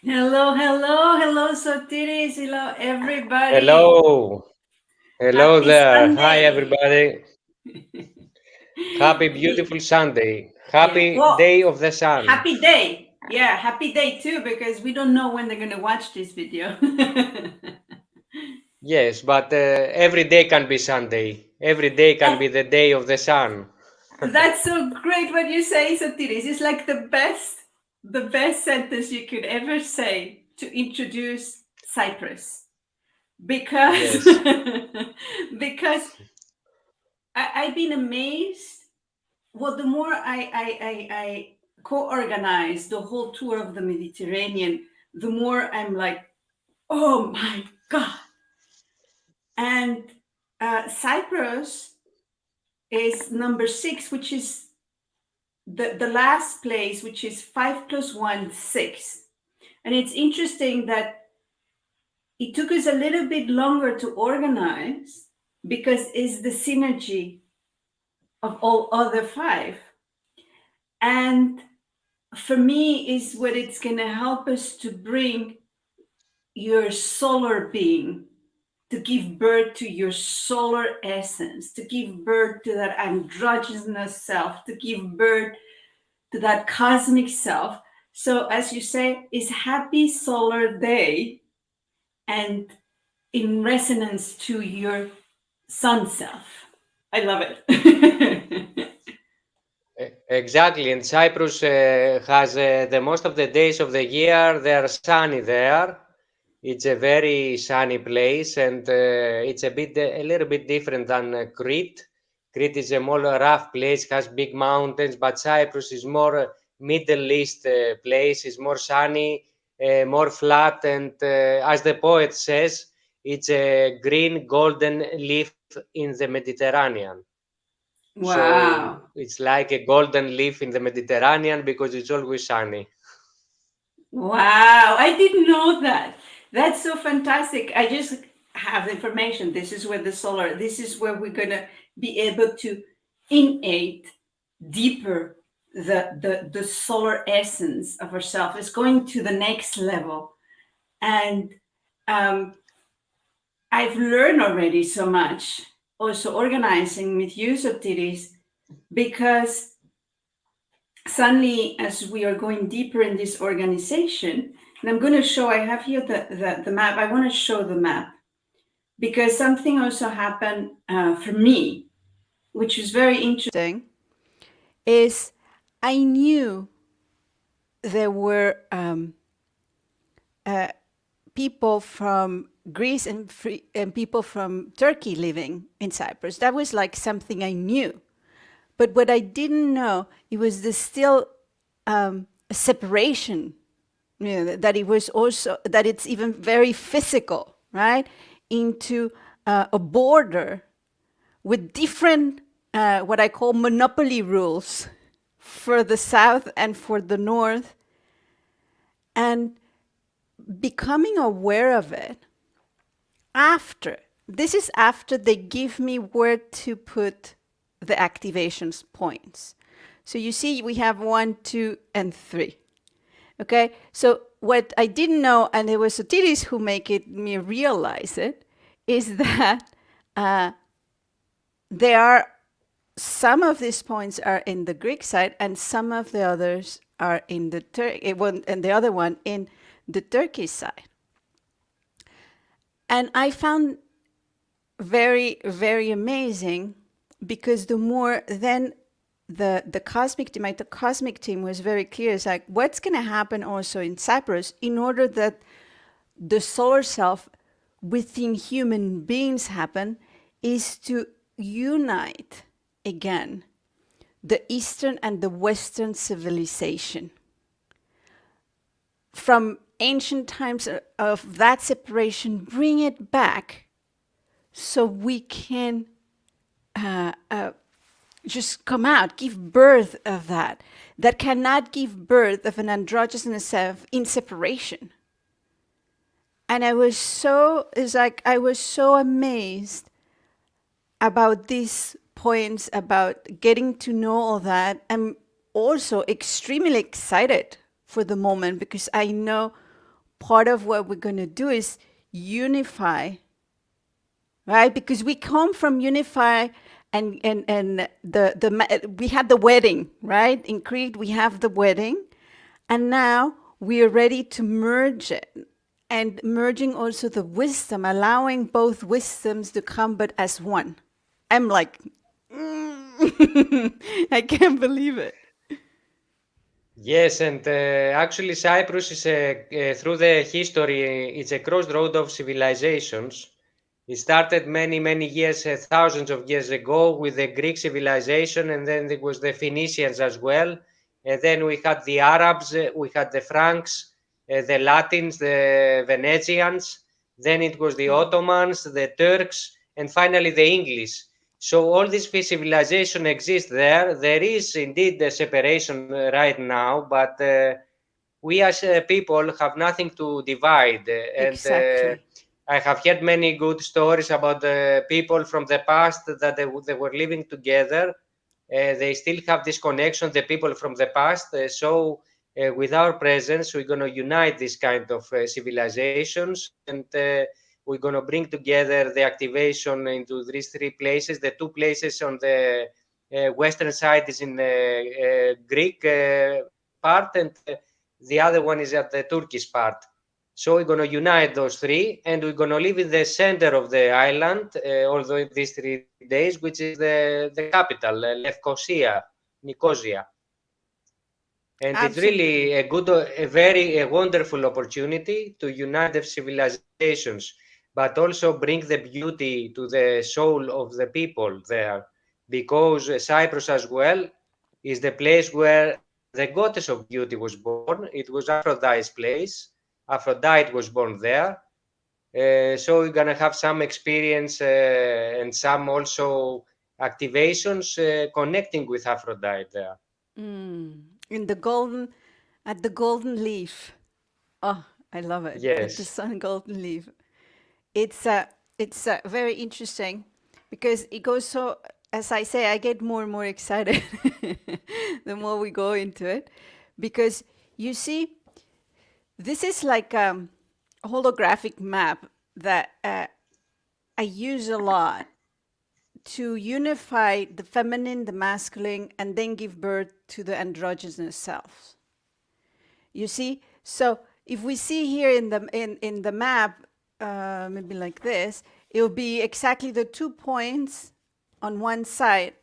Hello, Sotiris. Hello, everybody. Hello, hello Happy there. Hi, Sunday. everybody. Happy, beautiful Sunday. Yeah, Happy well, day of the sun. happy day. Yeah, happy day too, because we don't know when they're going to watch this video. Yes, but every day can be Sunday. Every day can be Oh, the day of the sun. that's so great what you say, Sotiris. It's like the best sentence you could ever say to introduce Cyprus. Because, Yes, because I've been amazed. Well, the more I co-organize the whole tour of the Mediterranean, the more I'm like, oh my God. And Cyprus is number 6, which is the last place, which is 5 plus 1, 6. And it's interesting that it took us a little bit longer to organize because it's the synergy of all other 5. And for me is what it's going to help us to bring your solar being, to give birth to your solar essence, to give birth to that androgynous self, to give birth to that cosmic self. So as you say, it's happy solar day and in resonance to your sun self. I love it. exactly. And Cyprus has the most of the days of the year. They are sunny there. It's a very sunny place, and it's a little bit different than Crete. Crete is a more rough place, has big mountains, but Cyprus is more Middle East place. It's more sunny, more flat, and as the poet says, it's a green golden leaf in the Mediterranean. So Wow. it's like a golden leaf in the Mediterranean because it's always sunny. Wow, I didn't know that. That's so fantastic. I just have information. This is where this is where we're going to be able to innate deeper the solar essence of ourselves. It's going to the next level. And um, I've learned already so much also organizing with you, Sotiris, because suddenly, as we are going deeper in this organization, and I'm going to show, I have here the map. I want to show the map because something also happened for me, which is very interesting, is I knew there were people from Greece and people from Turkey living in Cyprus. That was like something I knew. But what I didn't know, it was the still a separation, that it was also, that it's even very physical, right? Into a border with different, what I call monopoly rules for the south and for the north. And becoming aware of it after, this is after they give me where to put the activations points. So you see, we have 1, 2, and 3. Okay, so what I didn't know, and it was Sotiris who made me realize it, is that there are some of these points are in the Greek side, and some of the others are in the and the other one in the Turkish side. And I found very, very amazing because the more then the cosmic team, the cosmic team was very clear. It's like, what's going to happen also in Cyprus in order that the solar self within human beings happen is to unite again the Eastern and the Western civilization. From ancient times of that separation, bring it back so we can just come out, give birth of that cannot give birth of an androgynous self in separation. And I was so amazed about these points, about getting to know all that. I'm also extremely excited for the moment because I know part of what we're going to do is unify, right? Because we come from unify, and we had the wedding, right? In Crete, we have the wedding, and now we are ready to merge it, and merging also the wisdom, allowing both wisdoms to come, but as one. I'm like, I can't believe it. Yes, and actually Cyprus is through the history, it's a crossroad of civilizations. It started many, many years, thousands of years ago with the Greek civilization, and then there was the Phoenicians as well. And then we had the Arabs, we had the Franks, the Latins, the Venetians. Then it was the Ottomans, the Turks, and finally the English. So all this civilization exists there. There is indeed a separation right now, but we as people have nothing to divide. Exactly. I have heard many good stories about the people from the past that they were living together. They still have this connection, the people from the past. With our presence, we're going to unite this kind of civilizations, and we're going to bring together the activation into these three places. The two places on the western side is in the Greek part, and the other one is at the Turkish part. So we're going to unite those three, and we're going to live in the center of the island all these 3 days, which is the capital, Lefkosia, Nicosia. And it's really a wonderful opportunity to unite the civilizations, but also bring the beauty to the soul of the people there, because Cyprus as well is the place where the goddess of beauty was born. It was Aphrodite's place. Aphrodite was born there. So we're gonna have some experience and some also activations connecting with Aphrodite there. In at the golden leaf. Oh, I love it. At the Yes. sun golden leaf. It's very interesting because it goes so. As I say, I get more and more excited the more we go into it, because you see, this is like a holographic map that I use a lot to unify the feminine, the masculine, and then give birth to the androgynous selves. You see, so if we see here in the map, maybe like this, it will be exactly the 2 points on one side,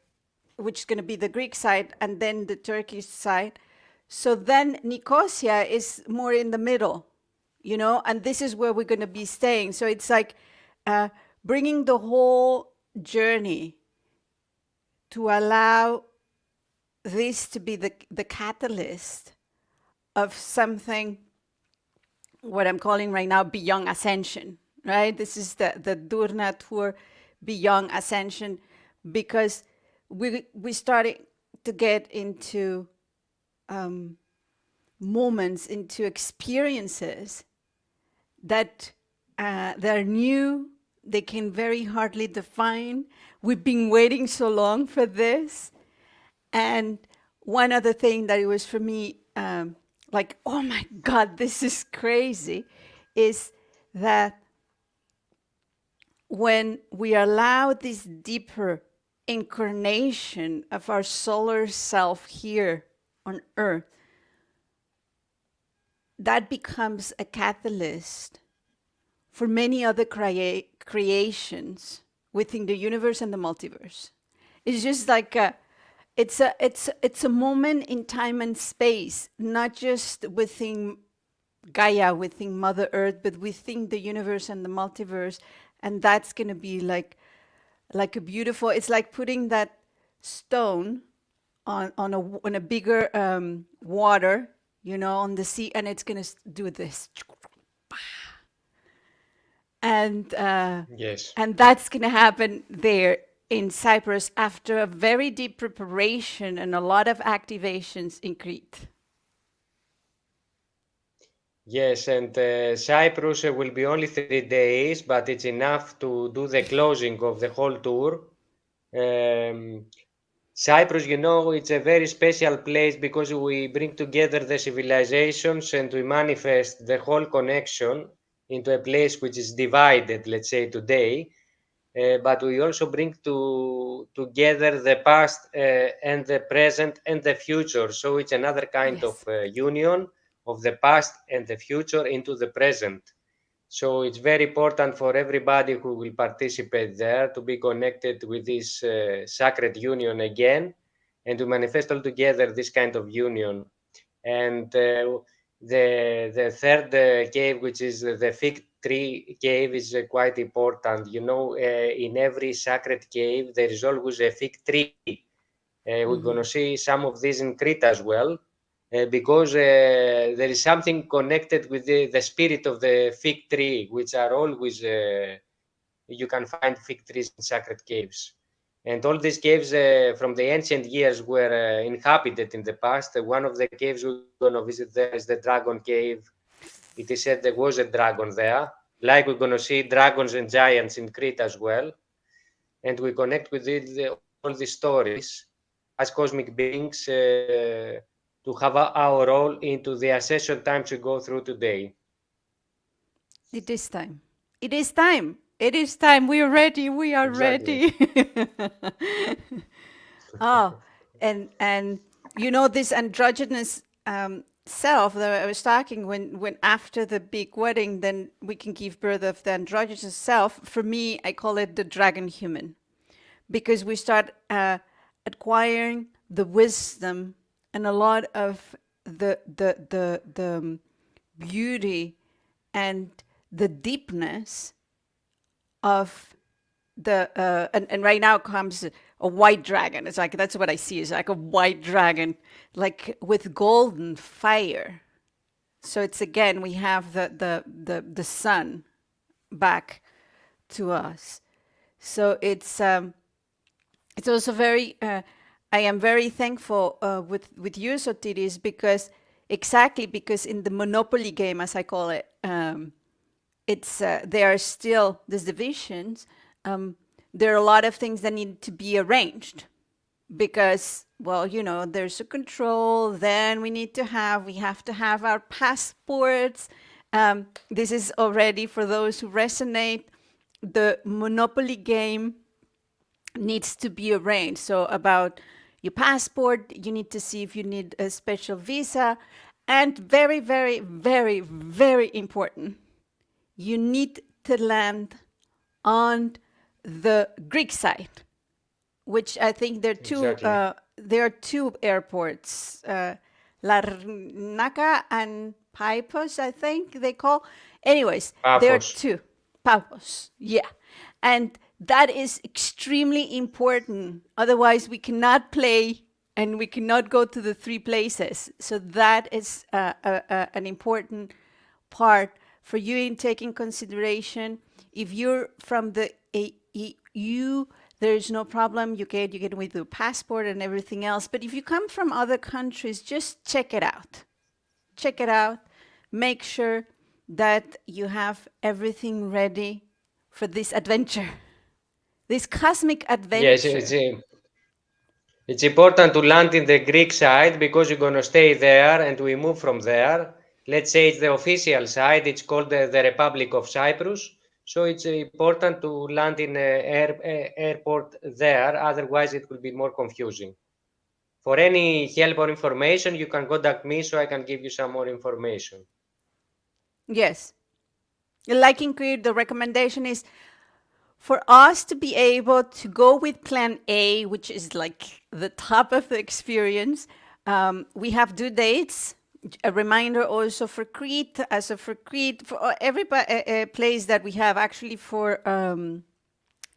which is going to be the Greek side, and then the Turkish side. So then Nicosia is more in the middle, you know, and this is where we're going to be staying. So it's like bringing the whole journey to allow this to be the catalyst of something, what I'm calling right now, beyond ascension, right? This is the dUr-Rna tour, beyond ascension, because we started to get into moments, into experiences that they're new, they can very hardly define. We've been waiting so long for this. And one other thing that it was for me, like, oh my God, this is crazy, is that when we allow this deeper incarnation of our solar self here on Earth, that becomes a catalyst for many other creations within the universe and the multiverse. It's just like it's a moment in time and space, not just within Gaia, within Mother Earth, but within the universe and the multiverse. And that's going to be like a beautiful, it's like putting that stone on a bigger water, you know, on the sea, and it's going to do this. And Yes. and that's going to happen there in Cyprus after a very deep preparation and a lot of activations in Crete. Yes, and Cyprus will be only 3 days, but it's enough to do the closing of the whole tour. Um, Cyprus, you know, it's a very special place because we bring together the civilizations and we manifest the whole connection into a place which is divided, let's say today. But we also bring together the past and the present and the future. So it's another kind of Yes. union of the past and the future into the present. So it's very important for everybody who will participate there to be connected with this sacred union again and to manifest all together this kind of union. And the third cave, which is the fig tree cave, is quite important. You know, in every sacred cave, there is always a fig tree. We're going to see some of these in Crete as well, because there is something connected with the spirit of the fig tree, which are always, you can find fig trees in sacred caves. And all these caves from the ancient years were inhabited in the past. One of the caves we're going to visit there is the Dragon Cave. It is said there was a dragon there, like we're going to see dragons and giants in Crete as well. And we connect with all these stories as cosmic beings to have our role into the ascension times we go through today. It is time. It is time. It is time. We are ready. We are Exactly. ready. Oh, and you know this androgynous self that I was talking when after the big wedding, then we can give birth of the androgynous self. For me, I call it the dragon human, because we start acquiring the wisdom and a lot of the beauty and the deepness of the and right now comes a white dragon. It's like that's what I see. It's like a white dragon, like with golden fire. So it's again we have the sun back to us. So it's also very. I am very thankful with you, Sotiris, because exactly because in the Monopoly game, as I call it, it's there are still these divisions. There are a lot of things that need to be arranged because, well, you know, there's a control. Then we have to have our passports. This is already for those who resonate. The Monopoly game needs to be arranged. So about your passport, you need to see if you need a special visa, and very, very, very, very important, you need to land on the Greek side, which I think Exactly. there are two airports, Larnaca and Paphos, I think they call. Anyways, there are Paphos. two. Paphos, yeah. And that is extremely important. Otherwise, we cannot play and we cannot go to the three places. So that is an important part for you in taking consideration. If you're from the EU, there's no problem. You get with your passport and everything else. But if you come from other countries, just check it out. Check it out. Make sure that you have everything ready for this adventure, this cosmic Yes, adventure. it's important to land in the Greek side because you're going to stay there and we move from there. Let's say it's the official side. It's called the Republic of Cyprus. So it's important to land in an airport there. Otherwise, it will be more confusing. For any help or information, you can contact me so I can give you some more information. Yes. Like in Crete, the recommendation is for us to be able to go with plan A, which is like the top of the experience. We have due dates. A reminder also for Crete, for Crete, for every place that we have, actually for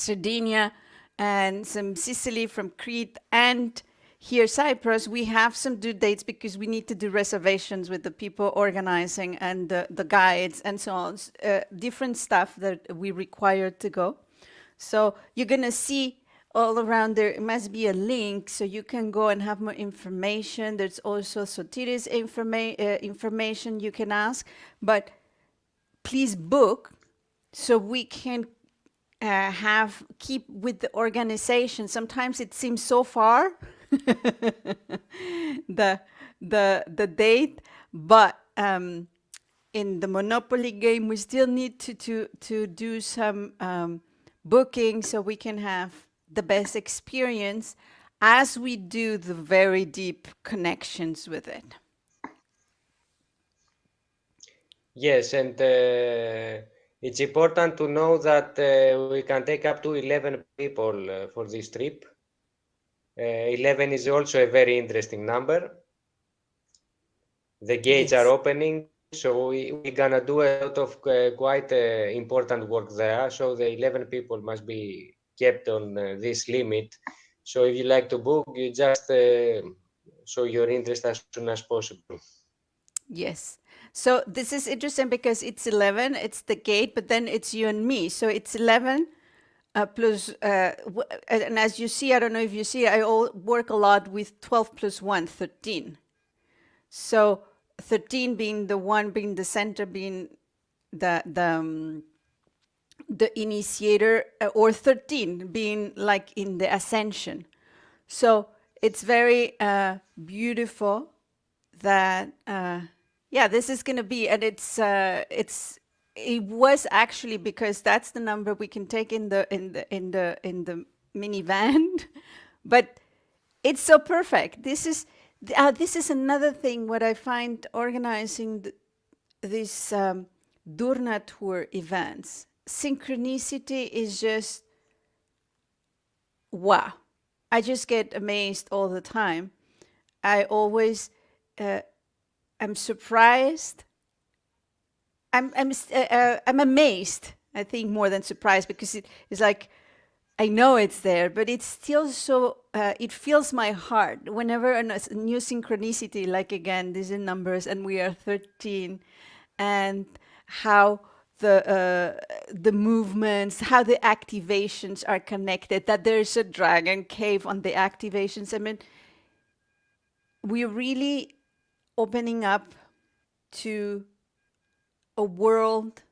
Sardinia and some Sicily from Crete, and here Cyprus, we have some due dates because we need to do reservations with the people organizing and the guides and so on, different stuff that we require to go. So you're gonna see all around there, it must be a link so you can go and have more information. There's also Sotiris information you can ask, but please book so we can keep with the organization. Sometimes it seems so far, the date, but in the Monopoly game, we still need to do some booking so we can have the best experience as we do the very deep connections with it. Yes, and it's important to know that we can take up to 11 people for this trip. 11 is also a very interesting number. The gates Yes. are opening, so we're gonna do a lot of quite important work there. So the 11 people must be kept on this limit. So if you like to book, you just show your interest as soon as possible. Yes. So this is interesting because it's 11, it's the gate, but then it's you and me. So it's 11 plus, and as you see, I don't know if you see, I work a lot with 12 plus 1, 13. So 13 being the one, being the center, being the initiator, or 13 being like in the ascension. So it's very beautiful that yeah, this is going to be, and it was actually because that's the number we can take in the minivan, but it's so perfect. This is another thing what I find organizing these dUr-Rna tour events. Synchronicity is just wow. I just get amazed all the time. I always I'm surprised. I'm amazed. I think more than surprised, because it's like I know it's there, but it's still so. It fills my heart whenever a new synchronicity. Like again, these are numbers, and we are 13, and how the movements, how the activations are connected. That there's a dragon cave on the activations. I mean, we're really opening up to a world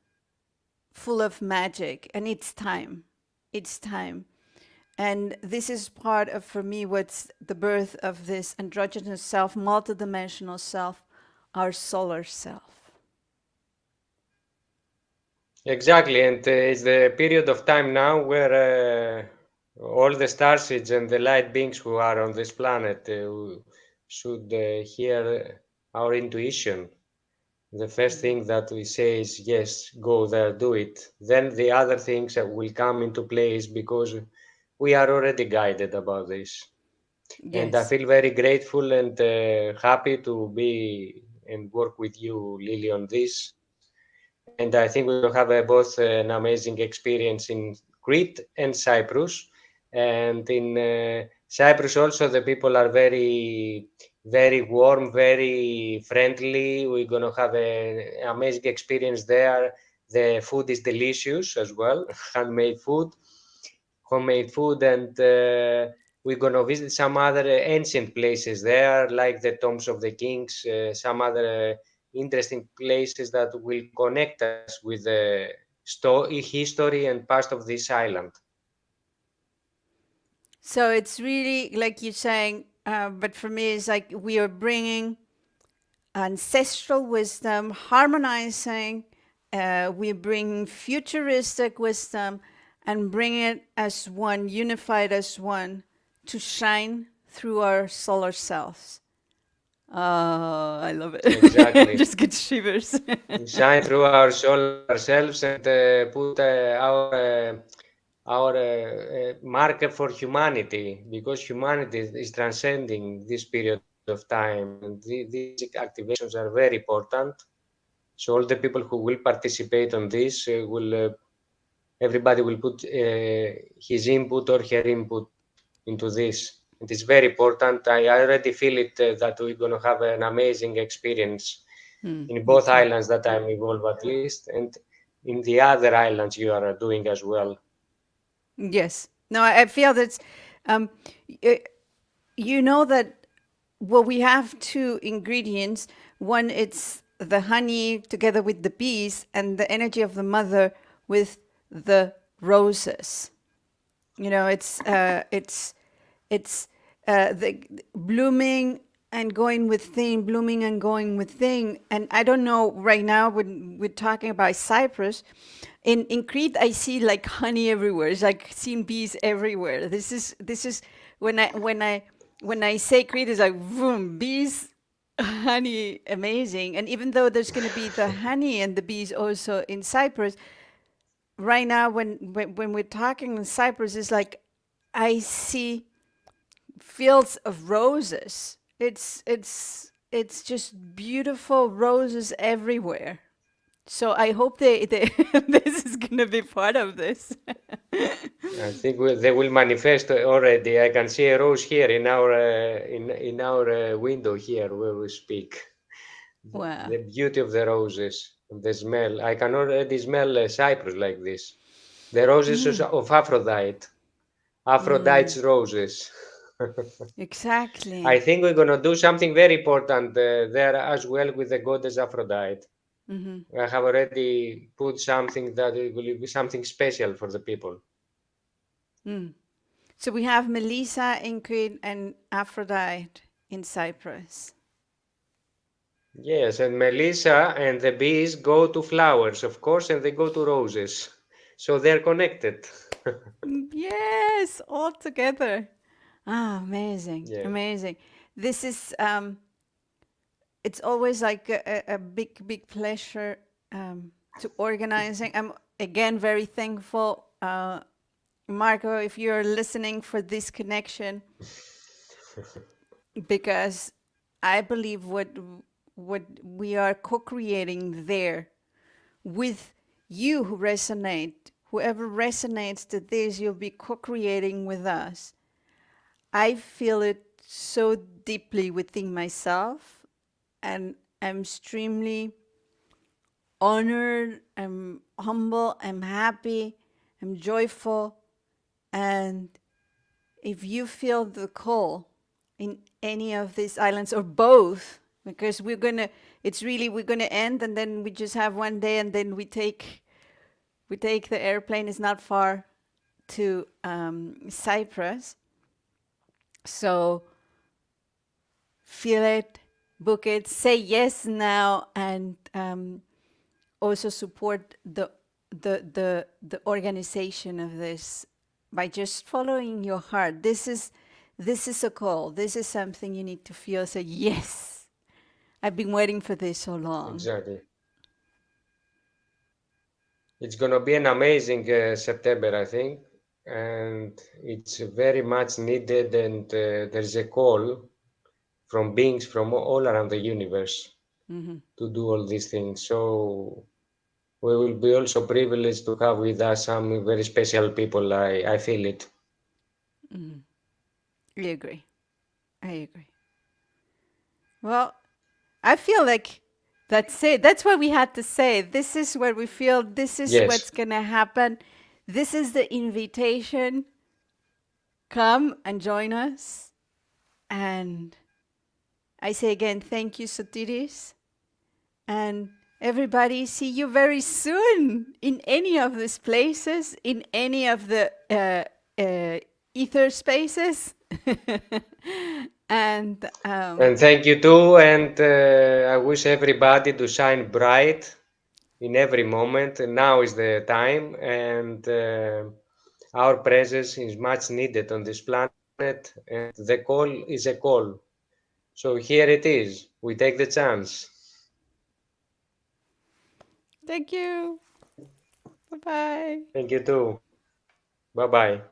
full of magic, and it's time. It's time. And this is part of, for me, what's the birth of this androgynous self, multidimensional self, our solar self. Exactly, and it's the period of time now where all the starseeds and the light beings who are on this planet should hear our intuition. The first thing that we say is, yes, go there, do it. Then the other things that will come into place because we are already guided about this. Yes. And I feel very grateful and happy to be and work with you, Lily, on this. And I think we will have both an amazing experience in Crete and Cyprus. And in Cyprus also, the people are very, very warm, very friendly. We're going to have an amazing experience there. The food is delicious as well, homemade food, and we're going to visit some other ancient places there, like the tombs of the kings, some other interesting places that will connect us with the history and past of this island. So it's really like you're saying, but for me, it's like we are bringing ancestral wisdom, harmonizing, we bring futuristic wisdom, and bring it as one, unified as one, to shine through our solar selves. Oh, I love it. Exactly. Just get shivers. We shine through our solar selves and put our marker for humanity, because humanity is transcending this period of time, and these activations are very important. So all the people who will participate on this everybody will put his input or her input into this. It is very important. I already feel it that we're going to have an amazing experience in both islands that I'm involved, at least, and in the other islands you are doing as well. Yes. No, I feel that, you know that, well, we have two ingredients. One, it's the honey together with the bees, and the energy of the mother with the roses. You know, it's the blooming and going with thing, blooming and going with thing. And I don't know right now when we're talking about Cyprus, in Crete I see like honey everywhere. It's like seeing bees everywhere. This is when I say Crete, it's like boom, bees, honey, amazing. And even though there's going to be the honey and the bees also in Cyprus, right now when we're talking in Cyprus, it's like I see fields of roses. It's just beautiful roses everywhere. So I hope they this is gonna be part of this. I think they will manifest already. I can see a rose here in our in our window here where we speak. Wow. The beauty of the roses, the smell. I can already smell Cyprus like this. The roses of Aphrodite. Aphrodite's roses. Exactly. I think we're gonna do something very important there as well with the goddess Aphrodite. I have already put something that it will be something special for the people. So we have Melissa in Crete and Aphrodite in Cyprus. Yes, and Melissa and the bees go to flowers, of course, and they go to roses. So they're connected. Yes, all together. Ah, amazing, Yeah. amazing. This is it's always like a big pleasure to organizing. I'm again very thankful, Marco, if you're listening, for this connection, because I believe what we are co-creating there with you who resonate, whoever resonates to this, you'll be co-creating with us. I feel it so deeply within myself, and I'm extremely honored, I'm humble, I'm happy, I'm joyful. And if you feel the call in any of these islands or both, because we're gonna end and then we just have one day and then we take the airplane. It's not far to Cyprus. So feel it, book it, say yes now, and also support the organization of this by just following your heart. This is a call. This is something you need to feel. Say yes, I've been waiting for this so long. Exactly. It's going to be an amazing September, I think, and it's very much needed, and there's a call from beings from all around the universe to do all these things. So we will be also privileged to have with us some very special people. I feel it. I agree. I agree. Well, I feel like that's it. That's what we had to say. This is what we feel. This is Yes. what's going to happen. This is the invitation. Come and join us. And I say again, thank you, Sotiris. And everybody, see you very soon in any of these places, in any of the ether spaces. And thank you too. And I wish everybody to shine bright in every moment. And now is the time. And our presence is much needed on this planet. And the call is a call. So here it is. We take the chance. thank you. Bye-bye. Thank you too. Bye-bye.